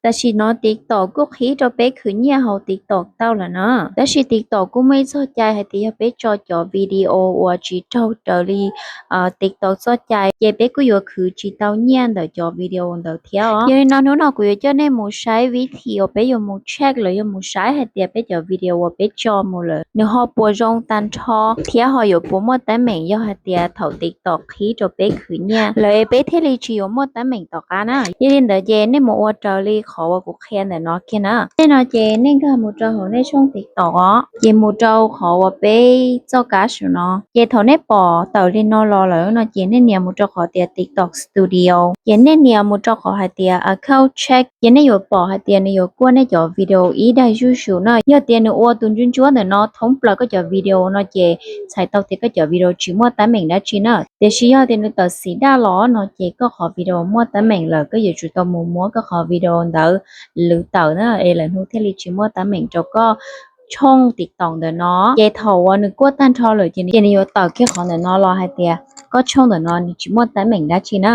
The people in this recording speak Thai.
แต่ชีเนาะติ๊กตอกก็ขี้จะไปขึ้นเนี่ยเขาติ๊กตอกเต้าละเนาะแต่ชีติ๊กตอกก็ไม่สนใจให้ติ๊กไปจอวิดีโอว่าจีเจ้าเดลีติ๊กตอกสนใจเย่ไปก็อยู่คือจีเต้าเนี่ยเดี๋ยวจอวิดีโอเดี๋ยวเที่ยวยังนอนนู้นก็อยู่เจ้าในหมู่ใช้วิธีไปอยู่หมู่เช็คเลยอยู่หมู่ใช้ให้ติ๊กไปจอวิดีโอไปจอหมู่เลยเนื้อหอปัวจงตันทอเที่ยวเขาอยู่ปัวมดแต่เหม่งย่อให้ติ๊กเท่าติ๊กตอกขี้จะไปขึ้นเนี่ยเลยไปเทลีจีอยู่มดแต่เหม่งต่อกันนะยันเดี๋ยวเย่ในหมู่ว่าเจอลีขอว่ากูแค่เนี่ยเนาะแค่นะในเนาะเจนี่ก็หมู่เจ้าของในช่วงติ๊กตอกอ๋อเย่หมู่เจ้าขอว่าไปเจ้ากาสุเนาะเย่เท่าในปอเต่าลินนอรอเลยเนาะเย่ในเนี่ยหมู่เจ้าขอเตียติ๊กตอกสตูดิโอเย่ในเนี่ยหมู่เจ้าขอให้เตียเข้าเช็คเย่ในอยู่ปอให้เตียในอยู่กวนในจอวิดีโออีได้ชูเนาะยอดเตียในอ้วนตุนจุนจ้วนเนาะท้องปลาก็จอวิดีโอเนาะเจใช้เตาเตียก็จอวิดีโอชิมัวแต่เหม่งได้จีเนาะเดี๋ยวชี้ยอดเตียในต่อสีด้าล้อเนาะเจก็ขอวิดีโอมัวแต่เหม่งเลยก็อยู่จุดตัวหมู่มัวก็ขอวิดีโอเด้อ หรือเต่าเนอะเอเลนฮูเทลิชิมัวตาเหม่งจก็ช่องติ๊กตอกเดอเนาะเยถาวันนึกว่าตันทอเลยจีนี่เยนี่อยู่เต่าแค่ของเดอเนาะรอให้เตียก็ช่องเดอเนาะนี่ชิมัวตาเหม่งได้ชีนะ